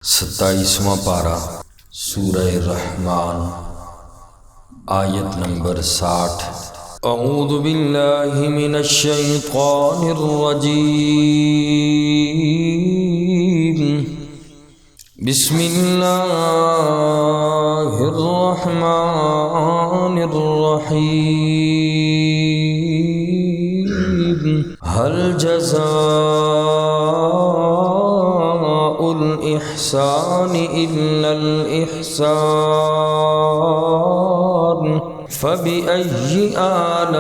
27واں پارہ سورہ رحمان آیت نمبر 60۔ اعوذ باللہ من الشیطان الرجیم، بسم اللہ الرحمن الرحیم۔ هل جزاء الإحسان إلا الإحسان، فبأي آلاء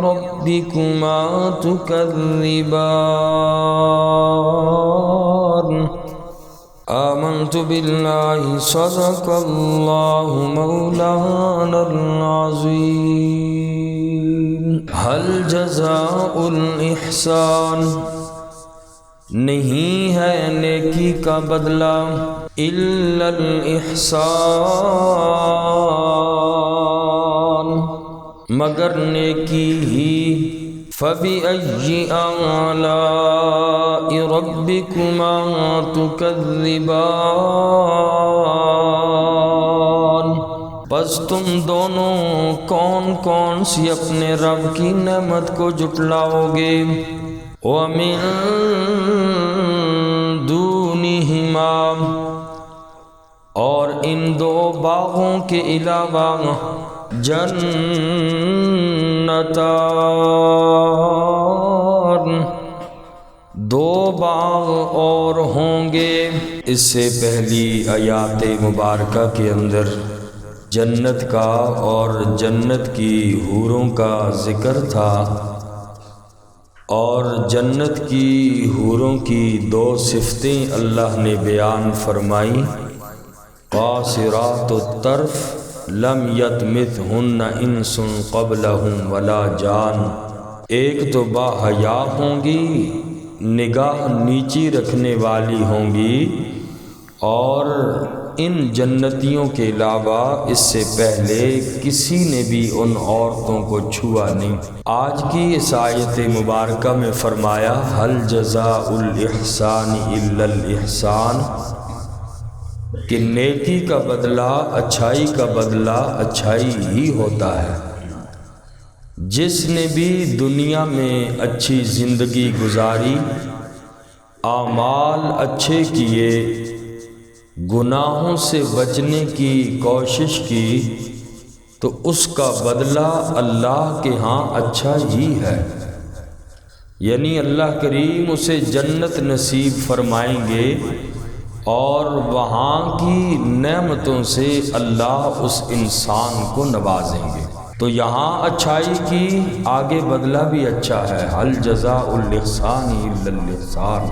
ربكما تكذبان؟ آمنت بالله صدق الله مولانا العظيم۔ هل جزاء الإحسان، نہیں ہے نیکی کا بدلہ، الا الاحسان، مگر نیکی ہی، فبأي آلاء ربكما تكذبان، پس تم دونوں کون کون سی اپنے رب کی نعمت کو جھٹلاؤ گے؟ وَمِن دُونِهِمَا، اور ان دو باغوں کے علاوہ، جنتان، دو باغ اور ہوں گے۔ اس سے پہلی آیات مبارکہ کے اندر جنت کا اور جنت کی حوروں کا ذکر تھا، اور جنت کی حوروں کی دو صفتیں اللہ نے بیان فرمائی، قاصرات الطرف لم یطمثہن انس قبلہم ولا جان، ایک تو باحیا ہوں گی، نگاہ نیچی رکھنے والی ہوں گی، اور ان جنتیوں کے علاوہ اس سے پہلے کسی نے بھی ان عورتوں کو چھوا نہیں۔ آج کی اس آیت مبارکہ میں فرمایا هل جزاء الاحسان الا الاحسان، کہ نیکی کا بدلہ، اچھائی کا بدلہ اچھائی ہی ہوتا ہے۔ جس نے بھی دنیا میں اچھی زندگی گزاری، اعمال اچھے کیے، گناہوں سے بچنے کی کوشش کی، تو اس کا بدلہ اللہ کے ہاں اچھا ہی ہے، یعنی اللہ کریم اسے جنت نصیب فرمائیں گے، اور وہاں کی نعمتوں سے اللہ اس انسان کو نوازیں گے۔ تو یہاں اچھائی کی، آگے بدلہ بھی اچھا ہے، هل جزاء الاحسان الا الاحسان،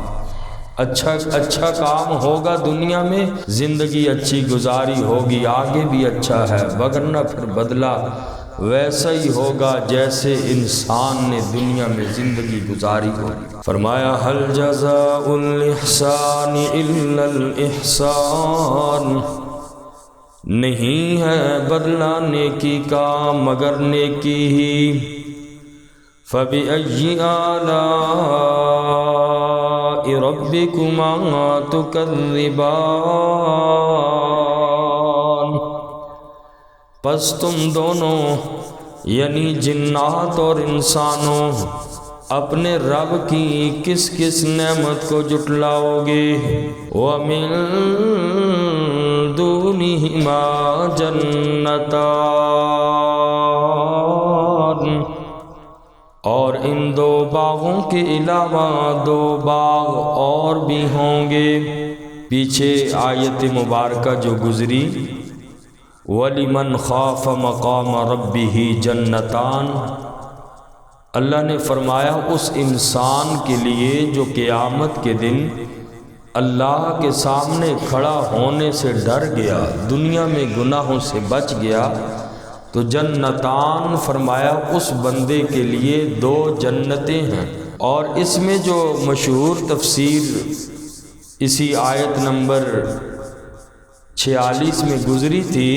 اچھا کام ہوگا دنیا میں، زندگی اچھی گزاری ہوگی، آگے بھی اچھا ہے، وگرنہ پھر بدلہ ویسا ہی ہوگا جیسے انسان نے دنیا میں زندگی گزاری ہوگی۔ فرمایا هل جزاء الاحسان الا الاحسان، نہیں ہے بدلہ نیکی کا مگر نیکی ہی، فبأي آلاء ربكما تكذبان، پس تم دونوں یعنی جنات اور انسانوں اپنے رب کی کس کس نعمت کو جھٹلاؤ گے؟ وَمِن دُونِهِمَا جَنَّتَانِ، اور ان دو باغوں کے علاوہ دو باغ اور بھی ہوں گے۔ پیچھے آیت مبارکہ جو گزری، وَلِمَنْ خَافَ مَقَامَ رَبِّهِ جَنَّتَانِ، اللہ نے فرمایا اس انسان کے لیے جو قیامت کے دن اللہ کے سامنے کھڑا ہونے سے ڈر گیا، دنیا میں گناہوں سے بچ گیا، تو جنتان فرمایا اس بندے کے لیے دو جنتیں ہیں۔ اور اس میں جو مشہور تفسیر اسی آیت نمبر 46 میں گزری تھی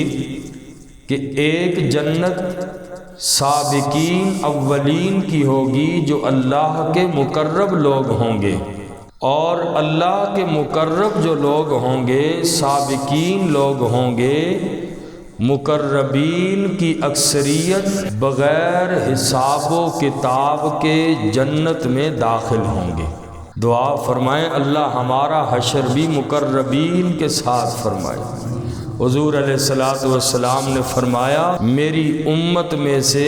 کہ ایک جنت سابقین اولین کی ہوگی جو اللہ کے مقرب لوگ ہوں گے، اور اللہ کے مقرب جو لوگ ہوں گے، سابقین لوگ ہوں گے، مقربین کی اکثریت بغیر حساب و کتاب کے جنت میں داخل ہوں گے۔ دعا فرمائیں اللہ ہمارا حشر بھی مقربین کے ساتھ فرمائے۔ حضور علیہ الصلوۃ والسلام نے فرمایا میری امت میں سے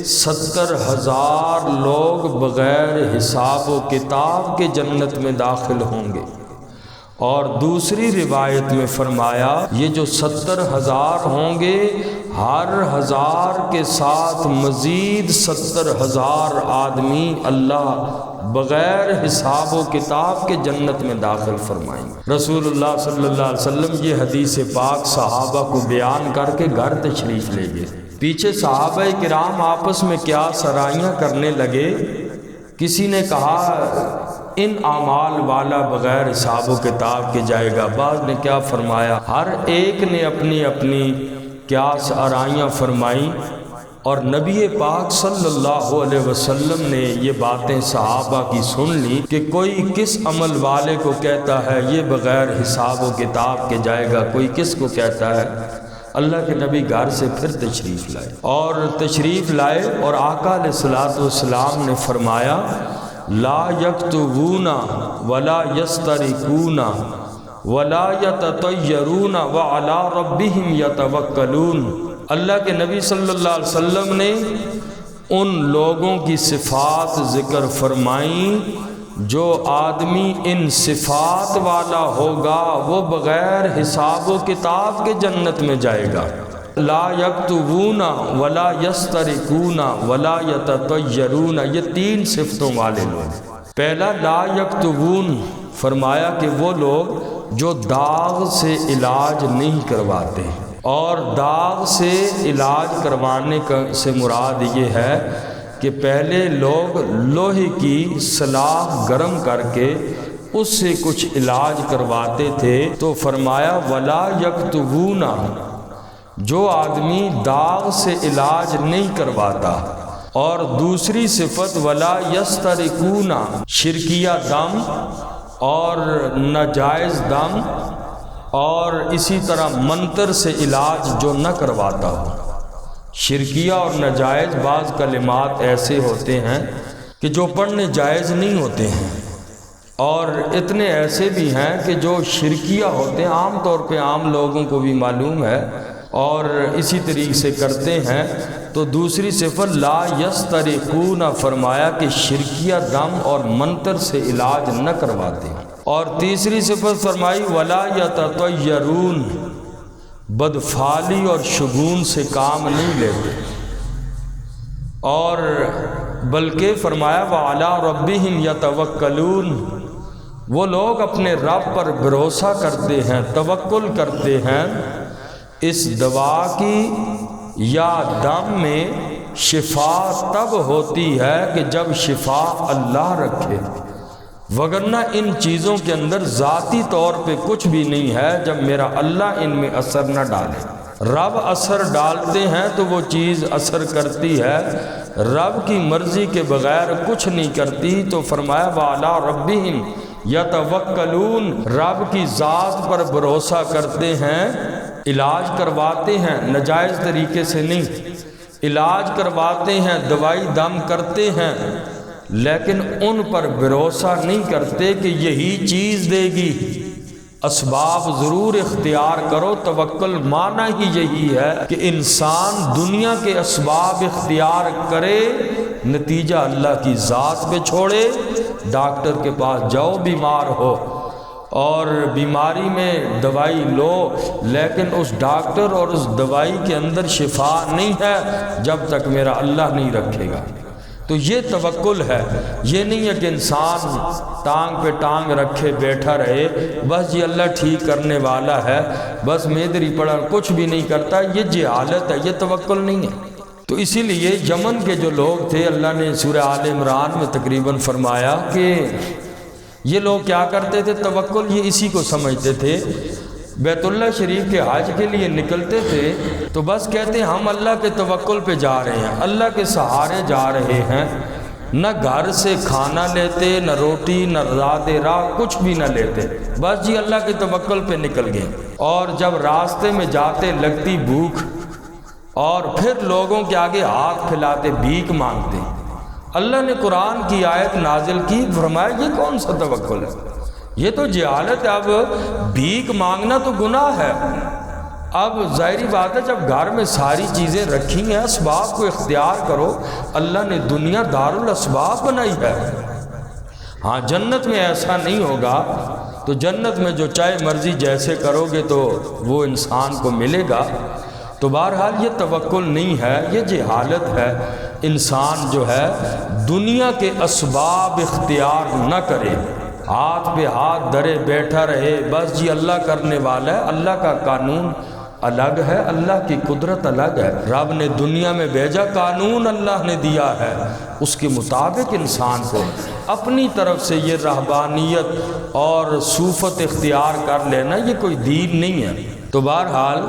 70,000 لوگ بغیر حساب و کتاب کے جنت میں داخل ہوں گے، اور دوسری روایت میں فرمایا یہ جو 70,000 ہوں گے، ہر 1000 کے ساتھ مزید 70,000 آدمی اللہ بغیر حساب و کتاب کے جنت میں داخل فرمائیں گے۔ رسول اللہ صلی اللہ علیہ وسلم یہ حدیث پاک صحابہ کو بیان کر کے گھر تشریف لے گئے۔ پیچھے صحابہ کرام آپس میں کیا سرائیاں کرنے لگے۔ کسی نے کہا ان اعمال والا بغیر حساب و کتاب کے جائے گا۔ بعض نے کیا فرمایا، ہر ایک نے اپنی اپنی کیا آرائیاں فرمائیں، اور نبی پاک صلی اللہ علیہ وسلم نے یہ باتیں صحابہ کی سن لی کہ کوئی کس عمل والے کو کہتا ہے یہ بغیر حساب و کتاب کے جائے گا، کوئی کس کو کہتا ہے۔ اللہ کے نبی گھر سے پھر تشریف لائے اور آقا علیہ الصلوۃ والسلام نے فرمایا لا یکتبون ولا یسترقون ولا یتطیرون وعلی ربہم یتوکلون۔ اللہ کے نبی صلی اللہ علیہ وسلم نے ان لوگوں کی صفات ذکر فرمائیں جو آدمی ان صفات والا ہوگا وہ بغیر حساب و کتاب کے جنت میں جائے گا۔ لا یکتبون ولا یسترقون ولا یتطیرون، یہ 3 صفتوں والے لوگ۔ پہلا لا یکتبون، فرمایا کہ وہ لوگ جو داغ سے علاج نہیں کرواتے، اور داغ سے علاج کروانے سے مراد یہ ہے کہ پہلے لوگ لوہے کی سلاخ گرم کر کے اس سے کچھ علاج کرواتے تھے، تو فرمایا ولا یکتبون، جو آدمی داغ سے علاج نہیں کرواتا۔ اور دوسری صفت ولا یسترقون، شرکیہ دم اور ناجائز دم اور اسی طرح منتر سے علاج جو نہ کرواتا ہو۔ شرکیہ اور ناجائز بعض کلمات ایسے ہوتے ہیں کہ جو پڑھنے جائز نہیں ہوتے ہیں، اور اتنے ایسے بھی ہیں کہ جو شرکیہ ہوتے ہیں، عام طور پہ عام لوگوں کو بھی معلوم ہے اور اسی طریقے سے کرتے ہیں۔ تو دوسری صفت لا یسترقون، فرمایا کہ شرکیہ دم اور منتر سے علاج نہ کرواتے ہیں۔ اور تیسری صفت فرمائی ولا یتطیرون، بدفعلی اور شگون سے کام نہیں لیتے، اور بلکہ فرمایا وعلی ربہم یتوکلون، وہ لوگ اپنے رب پر بھروسہ کرتے ہیں، توکل کرتے ہیں۔ اس دوا کی یا دم میں شفا تب ہوتی ہے کہ جب شفا اللہ رکھے، وگرنہ ان چیزوں کے اندر ذاتی طور پہ کچھ بھی نہیں ہے جب میرا اللہ ان میں اثر نہ ڈالے۔ رب اثر ڈالتے ہیں تو وہ چیز اثر کرتی ہے، رب کی مرضی کے بغیر کچھ نہیں کرتی۔ تو فرمایا وعلی ربہم یتوکلون، رب کی ذات پر بھروسہ کرتے ہیں، علاج کرواتے ہیں ناجائز طریقے سے نہیں، علاج کرواتے ہیں، دوائی دم کرتے ہیں، لیکن ان پر بھروسہ نہیں کرتے کہ یہی چیز دے گی۔ اسباب ضرور اختیار کرو، توکل معنی ہی یہی ہے کہ انسان دنیا کے اسباب اختیار کرے، نتیجہ اللہ کی ذات پہ چھوڑے۔ ڈاکٹر کے پاس جاؤ بیمار ہو اور بیماری میں دوائی لو، لیکن اس ڈاکٹر اور اس دوائی کے اندر شفا نہیں ہے جب تک میرا اللہ نہیں رکھے گا۔ تو یہ توکل ہے، یہ نہیں ہے کہ انسان ٹانگ پہ ٹانگ رکھے بیٹھا رہے، بس یہ اللہ ٹھیک کرنے والا ہے، بس میدری پڑا کچھ بھی نہیں کرتا، یہ جہالت ہے، یہ توکل نہیں ہے۔ تو اسی لیے یمن کے جو لوگ تھے، اللہ نے سورہ آل عمران میں تقریباً فرمایا کہ یہ لوگ کیا کرتے تھے، توکل یہ اسی کو سمجھتے تھے۔ بیت اللہ شریف کے حج کے لیے نکلتے تھے تو بس کہتے ہیں ہم اللہ کے توکل پہ جا رہے ہیں، اللہ کے سہارے جا رہے ہیں، نہ گھر سے کھانا لیتے، نہ روٹی، نہ زاد راہ، کچھ بھی نہ لیتے، بس جی اللہ کے توکل پہ نکل گئے۔ اور جب راستے میں جاتے لگتی بھوک، اور پھر لوگوں کے آگے ہاتھ پھیلاتے، بھیک مانگتے۔ اللہ نے قرآن کی آیت نازل کی، فرمایا یہ کون سا توکل ہے؟ یہ تو جہالت ہے۔ اب بھیک مانگنا تو گناہ ہے۔ اب ظاہری بات ہے، جب گھر میں ساری چیزیں رکھی ہیں، اسباب کو اختیار کرو۔ اللہ نے دنیا دار الاسباب بنائی ہے۔ ہاں جنت میں ایسا نہیں ہوگا، تو جنت میں جو چاہے مرضی جیسے کرو گے تو وہ انسان کو ملے گا۔ تو بہرحال یہ توکل نہیں ہے، یہ جہالت ہے۔ انسان جو ہے دنیا کے اسباب اختیار نہ کرے، ہاتھ پہ ہاتھ دھرے بیٹھا رہے، بس جی اللہ کرنے والا ہے۔ اللہ کا قانون الگ ہے، اللہ کی قدرت الگ ہے۔ رب نے دنیا میں بھیجا، قانون اللہ نے دیا ہے، اس کے مطابق انسان کو اپنی طرف سے یہ رہبانیت اور صوفت اختیار کر لینا یہ کوئی دین نہیں ہے۔ تو بہرحال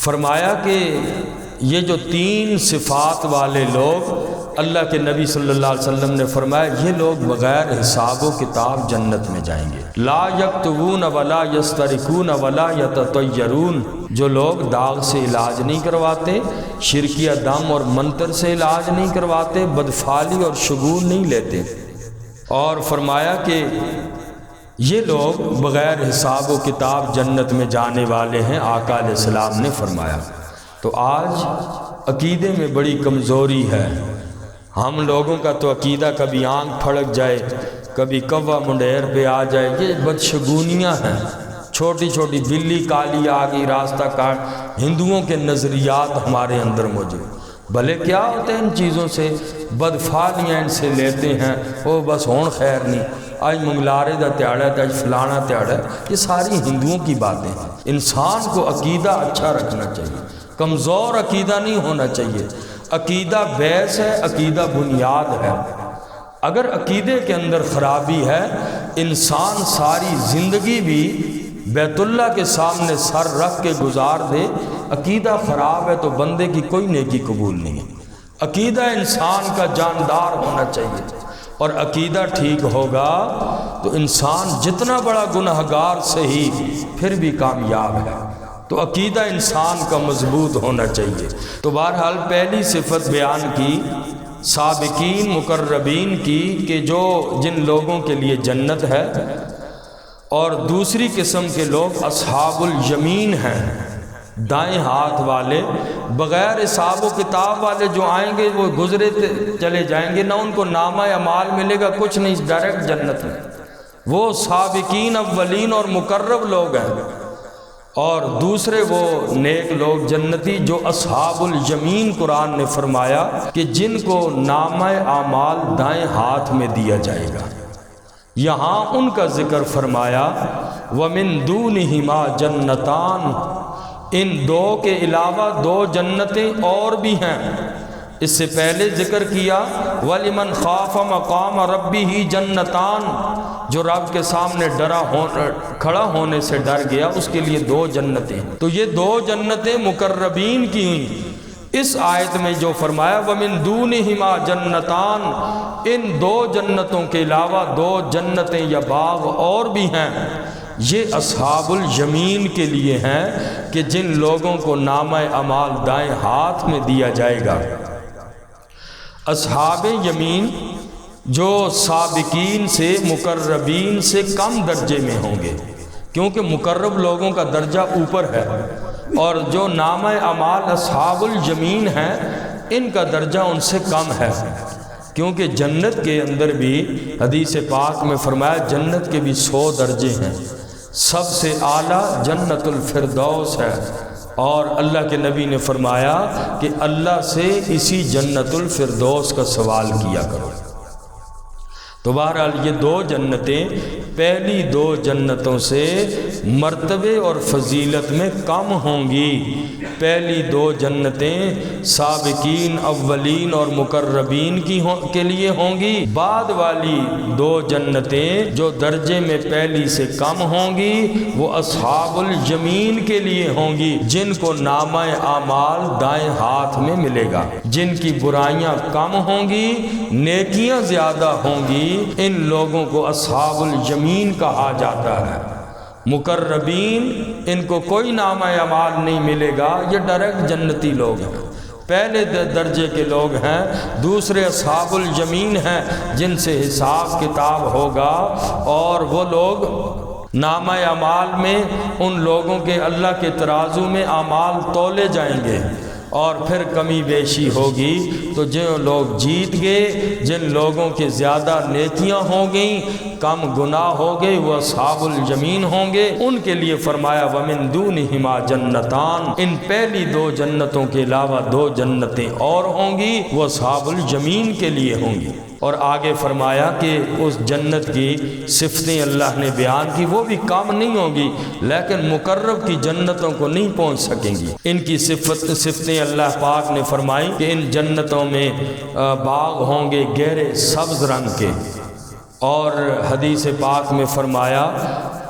فرمایا کہ یہ جو تین صفات والے لوگ، اللہ کے نبی صلی اللہ علیہ وسلم نے فرمایا یہ لوگ بغیر حساب و کتاب جنت میں جائیں گے۔ لا یکتوون ولا یسترقون ولا یتطیرون، جو لوگ داغ سے علاج نہیں کرواتے، شرکیہ دم اور منتر سے علاج نہیں کرواتے، بدفعالی اور شگون نہیں لیتے۔ اور فرمایا کہ یہ لوگ بغیر حساب و کتاب جنت میں جانے والے ہیں، آقا علیہ السلام نے فرمایا۔ تو آج عقیدے میں بڑی کمزوری ہے۔ ہم لوگوں کا تو عقیدہ کبھی آنکھ پھڑک جائے، کبھی کوا منڈیر پہ آ جائے، یہ بدشگونیاں ہیں۔ چھوٹی چھوٹی بلی کالی آ گئی راستہ کاٹ، ہندوؤں کے نظریات ہمارے اندر موجود۔ بھلے کیا ہوتے ہیں ان چیزوں سے؟ بدفعالیاں ان سے لیتے ہیں، وہ بس ہون خیر نہیں، آج منگلارے دا تیاڑا ہے، آج فلانا تیاڑا ہے، یہ ساری ہندوؤں کی باتیں ہیں۔ انسان کو عقیدہ اچھا رکھنا چاہیے، کمزور عقیدہ نہیں ہونا چاہیے۔ عقیدہ بیس ہے، عقیدہ بنیاد ہے۔ اگر عقیدے کے اندر خرابی ہے، انسان ساری زندگی بھی بیت اللہ کے سامنے سر رکھ کے گزار دے، عقیدہ خراب ہے تو بندے کی کوئی نیکی قبول نہیں ہے۔ عقیدہ انسان کا جاندار ہونا چاہیے، اور عقیدہ ٹھیک ہوگا تو انسان جتنا بڑا گنہگار صحیح پھر بھی کامیاب ہے۔ تو عقیدہ انسان کا مضبوط ہونا چاہیے۔ تو بہرحال پہلی صفت بیان کی سابقین مقربین کی کہ جو جن لوگوں کے لیے جنت ہے، اور دوسری قسم کے لوگ اصحاب الیمین ہیں، دائیں ہاتھ والے، بغیر حساب و کتاب والے جو آئیں گے وہ گزرے چلے جائیں گے، نہ ان کو نامہ اعمال ملے گا، کچھ نہیں، ڈائریکٹ جنت میں۔ وہ سابقین اولین اور مقرب لوگ ہیں، اور دوسرے وہ نیک لوگ جنتی جو اصحاب الیمین قرآن نے فرمایا کہ جن کو نامہ اعمال دائیں ہاتھ میں دیا جائے گا۔ یہاں ان کا ذکر فرمایا وَمِن دُونِهِمَا جَنَّتَانِ، ان دو کے علاوہ دو جنتیں اور بھی ہیں۔ اس سے پہلے ذکر کیا وَلِمَنْ خَافَ مَقَامَ رَبِّهِ جَنَّتَانِ، جو رب کے سامنے کھڑا ہونے سے ڈر گیا اس کے لیے دو جنتیں۔ تو یہ دو جنتیں مقربین کی ہوئیں۔ اس آیت میں جو فرمایا وَمِن دُونِهِمَا جَنَّتَانِ، ان دو جنتوں کے علاوہ دو جنتیں یا باغ اور بھی ہیں، یہ اصحاب الیمین کے لیے ہیں کہ جن لوگوں کو نامہ اعمال دائیں ہاتھ میں دیا جائے گا۔ اصحاب یمین جو سابقین سے مقربین سے کم درجے میں ہوں گے، کیونکہ مقرب لوگوں کا درجہ اوپر ہے، اور جو نامہ اعمال اصحاب الیمین ہیں ان کا درجہ ان سے کم ہے، کیونکہ جنت کے اندر بھی حدیث پاک میں فرمایا جنت کے بھی 100 درجے ہیں، سب سے اعلیٰ جنت الفردوس ہے، اور اللہ کے نبی نے فرمایا کہ اللہ سے اسی جنت الفردوس کا سوال کیا کرو۔ تو بہرحال یہ دو جنتیں پہلی دو جنتوں سے مرتبے اور فضیلت میں کم ہوں گی۔ پہلی دو جنتیں سابقین اولین اور مقربین کے لیے ہوں گی، بعد والی دو جنتیں جو درجے میں پہلی سے کم ہوں گی وہ اصحاب الیمین کے لیے ہوں گی، جن کو نامہ اعمال دائیں ہاتھ میں ملے گا، جن کی برائیاں کم ہوں گی نیکیاں زیادہ ہوں گی، ان لوگوں کو اصحاب الیمین کہا جاتا ہے۔ مقربین ان کو کوئی نامہ اعمال نہیں ملے گا، یہ ڈائریکٹ جنتی لوگ ہیں، پہلے درجے کے لوگ ہیں۔ دوسرے اصحاب الیمین ہیں جن سے حساب کتاب ہوگا، اور وہ لوگ نامہ اعمال میں ان لوگوں کے اللہ کے ترازو میں اعمال تولے جائیں گے، اور پھر کمی بیشی ہوگی تو جو لوگ جیت گئے، جن لوگوں کے زیادہ نیکیاں ہو گئیں کم گناہ ہو گئے، وہ اصحاب الیمین ہوں گے۔ ان کے لیے فرمایا وَمِن دُونِهِمَا جَنَّتَانِ، ان پہلی دو جنتوں کے علاوہ دو جنتیں اور ہوں گی، وہ اصحاب الیمین کے لیے ہوں گی۔ اور آگے فرمایا کہ اس جنت کی صفتیں اللہ نے بیان کی، وہ بھی کم نہیں ہوں گی، لیکن مقرب کی جنتوں کو نہیں پہنچ سکیں گی۔ ان کی صفتیں اللہ پاک نے فرمائی کہ ان جنتوں میں باغ ہوں گے گہرے سبز رنگ کے، اور حدیث پاک میں فرمایا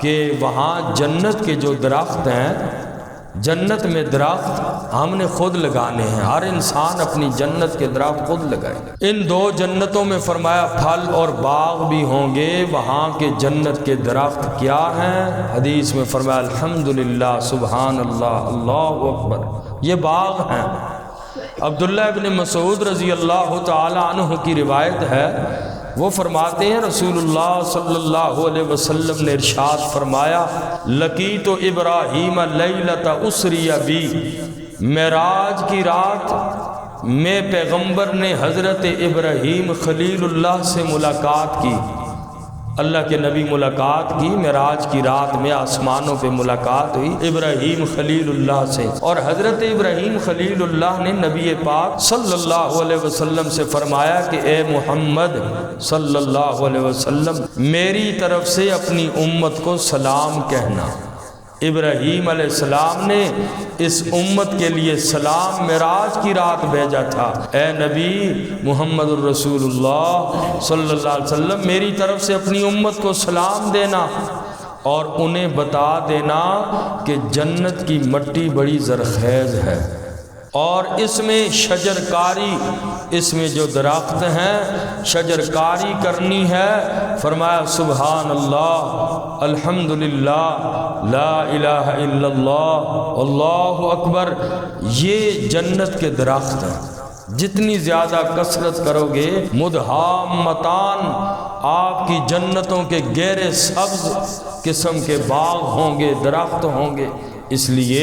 کہ وہاں جنت کے جو درخت ہیں، جنت میں درخت ہم نے خود لگانے ہیں، ہر انسان اپنی جنت کے درخت خود لگائے۔ ان دو جنتوں میں فرمایا پھل اور باغ بھی ہوں گے، وہاں کے جنت کے درخت کیا ہیں؟ حدیث میں فرمایا الحمدللہ، سبحان اللہ، اللہ اکبر، یہ باغ ہیں۔ عبداللہ ابن مسعود رضی اللہ تعالی عنہ کی روایت ہے، وہ فرماتے ہیں رسول اللہ صلی اللہ علیہ وسلم نے ارشاد فرمایا لقیت ابراہیم لیلۃ اسری بی، معراج کی رات میں پیغمبر نے حضرت ابراہیم خلیل اللہ سے ملاقات کی، اللہ کے نبی ملاقات کی، معراج کی رات میں آسمانوں پہ ملاقات ہوئی ابراہیم خلیل اللہ سے، اور حضرت ابراہیم خلیل اللہ نے نبی پاک صلی اللہ علیہ وسلم سے فرمایا کہ اے محمد صلی اللہ علیہ وسلم میری طرف سے اپنی امت کو سلام کہنا۔ ابراہیم علیہ السلام نے اس امت کے لیے سلام معراج کی رات بھیجا تھا، اے نبی محمد الرسول اللہ صلی اللہ علیہ وسلم میری طرف سے اپنی امت کو سلام دینا، اور انہیں بتا دینا کہ جنت کی مٹی بڑی زرخیز ہے، اور اس میں شجر کاری، اس میں جو درخت ہیں شجر کاری کرنی ہے۔ فرمایا سبحان اللہ، الحمدللہ، لا الہ الا اللہ، اللہ اکبر، یہ جنت کے درخت ہیں، جتنی زیادہ کثرت کرو گے مدہامتان، آپ کی جنتوں کے گہرے سبز قسم کے باغ ہوں گے، درخت ہوں گے، اس لیے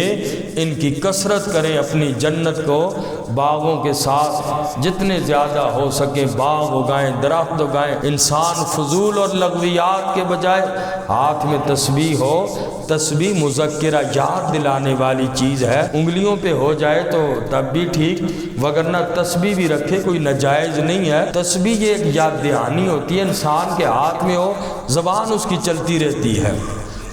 ان کی کثرت کریں، اپنی جنت کو باغوں کے ساتھ جتنے زیادہ ہو سکیں باغ اگائیں، درخت اگائیں۔ انسان فضول اور لغویات کے بجائے ہاتھ میں تسبیح ہو، تسبیح مذکرہ یاد دلانے والی چیز ہے، انگلیوں پہ ہو جائے تو تب بھی ٹھیک، وگرنہ تسبیح بھی رکھے کوئی ناجائز نہیں ہے۔ تسبیح یہ ایک یاد دہانی ہوتی ہے، انسان کے ہاتھ میں ہو، زبان اس کی چلتی رہتی ہے۔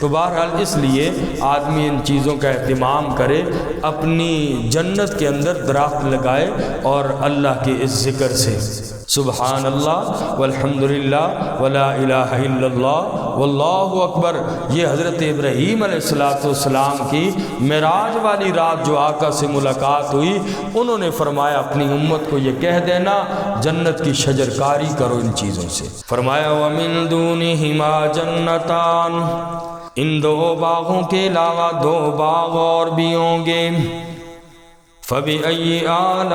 تو بہرحال اس لیے آدمی ان چیزوں کا اہتمام کرے، اپنی جنت کے اندر درخت لگائے، اور اللہ کے اس ذکر سے سبحان اللہ والحمدللہ ولا الہ الا اللہ واللہ اکبر، یہ حضرت ابراہیم علیہ السلام کی معراج والی رات جو آقا سے ملاقات ہوئی، انہوں نے فرمایا اپنی امت کو یہ کہہ دینا جنت کی شجر کاری کرو ان چیزوں سے۔ فرمایا وَمِن دُونِهِمَا جَنَّتَانِ، ان دو باغوں کے علاوہ دو باغ اور بھی ہوں گے۔ فَبِأَيِّ آلَاءِ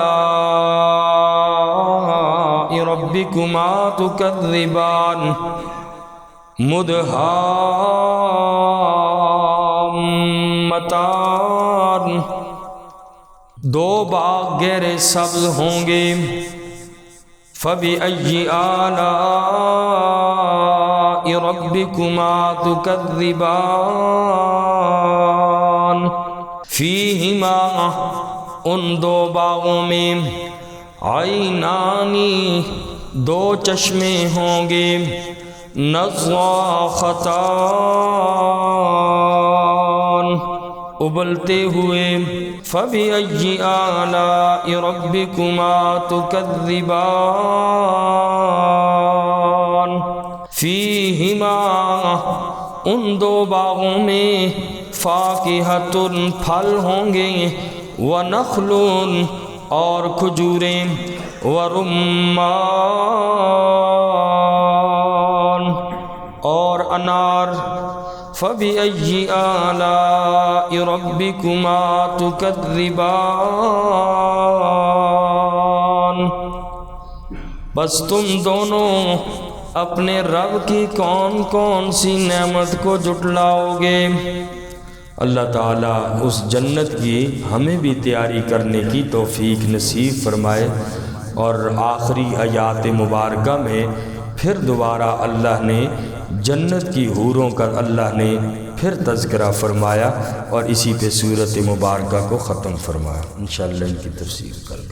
رَبِّكُمَا تُكَذِّبَانِ، مُدْهَامَّتَانِ، دو باغ گہرے سبز ہوں گے۔ فَبِأَيِّ آلَاءِ رَبِّكُمَا تُكَذِّبَانِ، فِيهِمَا، ان دو باغوں میں، عَيْنَانِ، دو چشمے ہوں گے، نضاختان ابلتے ہوئے، فَبِأَيِّ آلَاءِ رَبِّكُمَا تُكَذِّبَانِ فِيهِمَا ان دو باغوں میں فاکہۃ پھل ہوں گے، وَنَخْلٌ اور کھجوریں، وَرُمَّانٌ اور انار۔ فَبِأَيِّ آلَاءِ رَبِّكُمَا تُكَذِّبَانِ بس تم دونوں اپنے رب کی کون کون سی نعمت کو جھٹلاؤ گے؟ اللہ تعالیٰ اس جنت کی ہمیں بھی تیاری کرنے کی توفیق نصیب فرمائے۔ اور آخری آیات مبارکہ میں پھر دوبارہ اللہ نے جنت کی حوروں کا اللہ نے پھر تذکرہ فرمایا، اور اسی پہ سورۃ مبارکہ کو ختم فرمایا۔ انشاءاللہ ان کی تفسیر کر